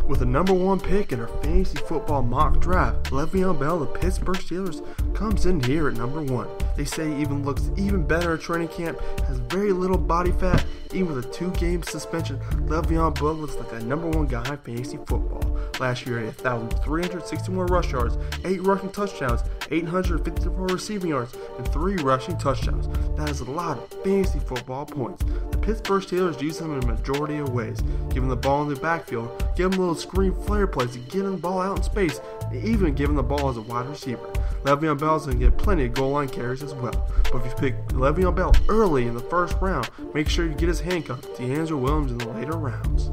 With the #1 pick in our fantasy football mock draft, Le'Veon Bell of the Pittsburgh Steelers comes in here at #1. They say he looks even better in training camp, has very little body fat. Even with a 2-game suspension, Le'Veon Bell looks like a #1 guy in fantasy football. Last year he had 1,361 rush yards, 8 rushing touchdowns, 854 receiving yards, and 3 rushing touchdowns. That is a lot of fantasy football points. The Pittsburgh Steelers use him in a majority of ways. Give him the ball in the backfield, give him little screen flare plays to get him the ball out in space, and even give him the ball as a wide receiver. Le'Veon Bell's going to get plenty of goal line carries as well. But if you pick Le'Veon Bell early in the first round, make sure you get his handcuff to DeAndre Williams in the later rounds.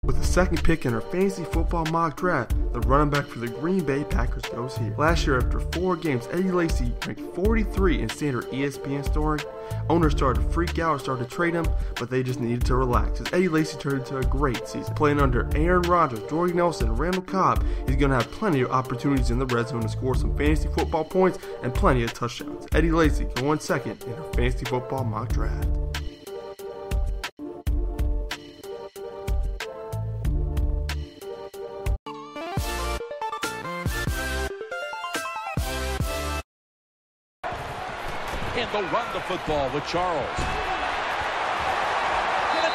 With the second pick in our fantasy football mock draft, the running back for the Green Bay Packers goes here. Last year, after 4 games, Eddie Lacy ranked 43 in standard ESPN scoring. Owners started to freak out and started to trade him, but they just needed to relax, as Eddie Lacy turned into a great season. Playing under Aaron Rodgers, Jordy Nelson, and Randall Cobb, he's going to have plenty of opportunities in the red zone to score some fantasy football points and plenty of touchdowns. Eddie Lacy going second in our fantasy football mock draft. And they'll run the football with Charles. Gonna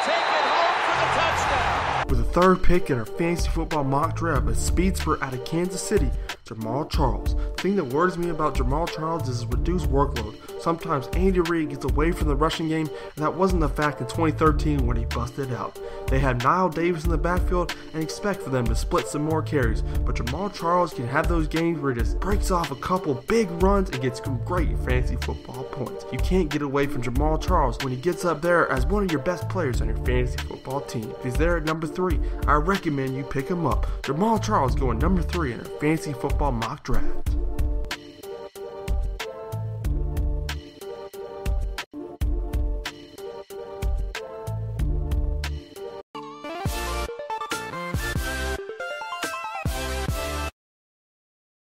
take it home for the touchdown. With the third pick in our fantasy football mock draft, a speedster out of Kansas City, Jamal Charles. The thing that worries me about Jamal Charles is his reduced workload. Sometimes Andy Reid gets away from the rushing game, and that wasn't the fact in 2013 when he busted out. They had Niall Davis in the backfield and expect for them to split some more carries, but Jamal Charles can have those games where he just breaks off a couple big runs and gets some great fantasy football points. You can't get away from Jamal Charles when he gets up there as one of your best players on your fantasy football team. If he's there at #3, I recommend you pick him up. Jamal Charles going #3 in our fantasy football mock draft.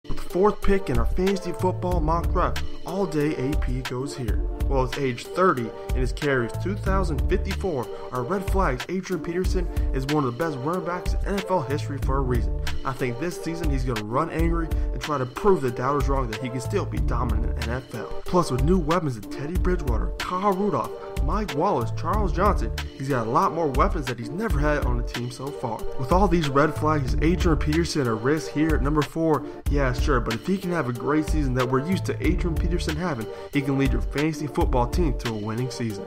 With the fourth pick in our fantasy football mock draft, all-day AP goes here. While he's age 30 and his carries 2,054, our red flags Adrian Peterson is one of the best running backs in NFL history for a reason. I think this season he's going to run angry and try to prove the doubters wrong that he can still be dominant in the NFL. Plus, with new weapons in Teddy Bridgewater, Kyle Rudolph, Mike Wallace, Charles Johnson, he's got a lot more weapons that he's never had on the team so far. With all these red flags, is Adrian Peterson a risk here at #4? Yeah, sure, but if he can have a great season that we're used to Adrian Peterson having, he can lead your fantasy football team to a winning season.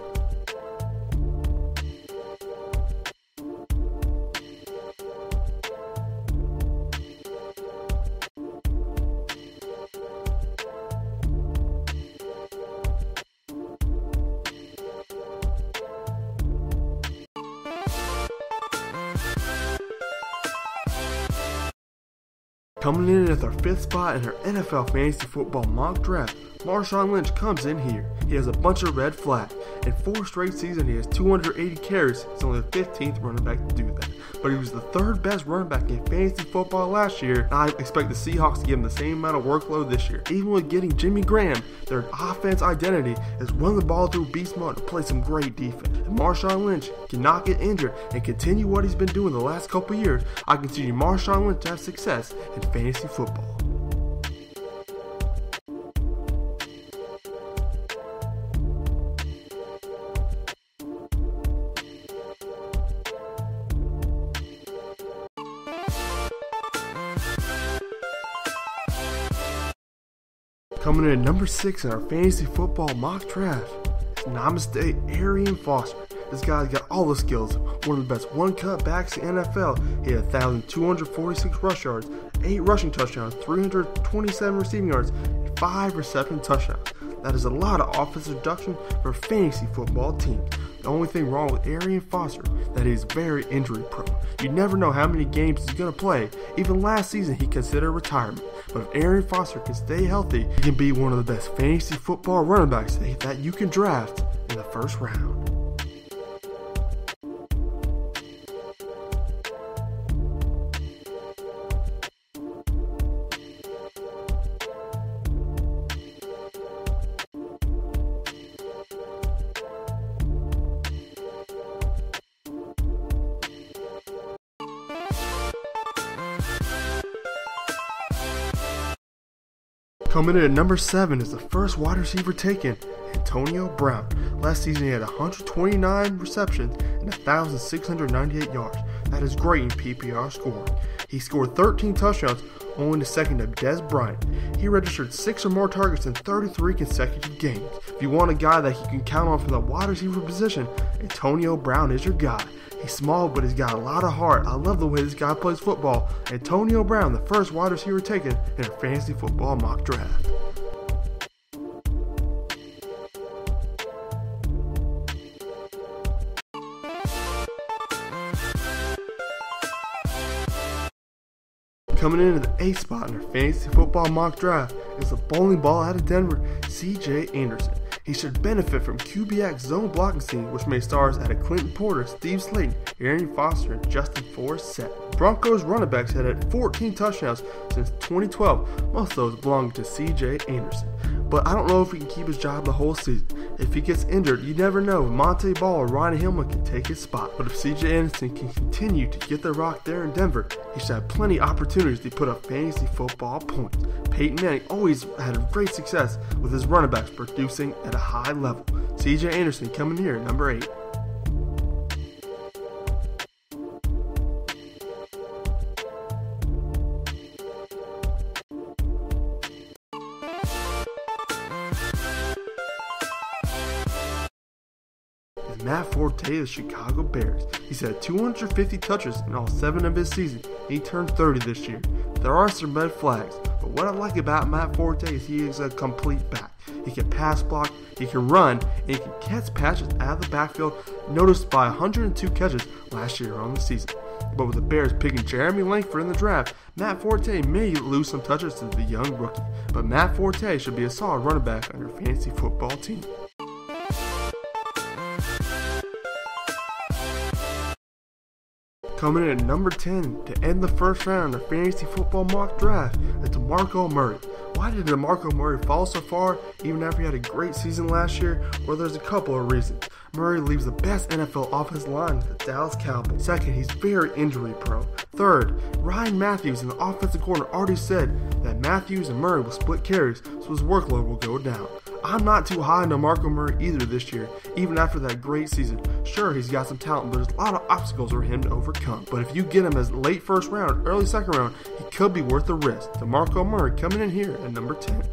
Coming in at our 5th spot in our NFL fantasy football mock draft, Marshawn Lynch comes in here. He has a bunch of red flags. In 4 straight seasons, he has 280 carries. He's only the 15th running back to do that. But he was the 3rd best running back in fantasy football last year, and I expect the Seahawks to give him the same amount of workload this year. Even with getting Jimmy Graham, their offense identity is run the ball through beast mode and play some great defense. If Marshawn Lynch cannot get injured and continue what he's been doing the last couple years, I consider Marshawn Lynch to have success in fantasy football. Coming in at #6 in our fantasy football mock draft, Namaste Arian Foster. This guy's got all the skills. One of the best one-cut backs in the NFL. He had 1,246 rush yards, 8 rushing touchdowns, 327 receiving yards, and 5 reception touchdowns. That is a lot of offensive production for a fantasy football team. The only thing wrong with Arian Foster that he is very injury prone. You never know how many games he's going to play. Even last season he considered retirement. But if Arian Foster can stay healthy, he can be one of the best fantasy football running backs that you can draft in the first round. Coming in at number 7 is the first wide receiver taken, Antonio Brown. Last season he had 129 receptions and 1,698 yards. That is great in PPR scoring. He scored 13 touchdowns, only the second to Des Bryant. He registered 6 or more targets in 33 consecutive games. If you want a guy that you can count on for the wide receiver position, Antonio Brown is your guy. He's small, but he's got a lot of heart. I love the way this guy plays football. Antonio Brown, the first wide receiver taken in a fantasy football mock draft. Coming in at the 8th spot in our fantasy football mock draft is the bowling ball out of Denver, C.J. Anderson. He should benefit from QBX zone blocking scheme, which made stars out of Clinton Porter, Steve Slayton, Arian Foster, and Justin Forsett. Broncos running backs had had 14 touchdowns since 2012, most of those belonging to C.J. Anderson. But I don't know if he can keep his job the whole season. If he gets injured, you never know. Monte Ball or Ryan Hillman can take his spot. But if C.J. Anderson can continue to get the rock there in Denver, he should have plenty of opportunities to put up fantasy football points. Peyton Manning always had great success with his running backs producing at a high level. C.J. Anderson coming here at number 8. Matt Forte of the Chicago Bears. He's had 250 touches in all 7 of his seasons, and he turned 30 this year. There are some red flags, but what I like about Matt Forte is he is a complete back. He can pass block, he can run, and he can catch passes out of the backfield, noticed by 102 catches last year on the season. But with the Bears picking Jeremy Langford in the draft, Matt Forte may lose some touches to the young rookie. But Matt Forte should be a solid running back on your fantasy football team. Coming in at number 10 to end the first round of fantasy football mock draft is DeMarco Murray. Why did DeMarco Murray fall so far even after he had a great season last year? Well, there's a couple of reasons. Murray leaves the best NFL offensive line to the Dallas Cowboys. Second, he's very injury prone. Third, Ryan Matthews and the offensive coordinator already said that Matthews and Murray will split carries, so his workload will go down. I'm not too high on DeMarco Murray either this year, even after that great season. Sure, he's got some talent, but there's a lot of obstacles for him to overcome. But if you get him as late first round, early second round, he could be worth the risk. DeMarco Murray coming in here at number 10.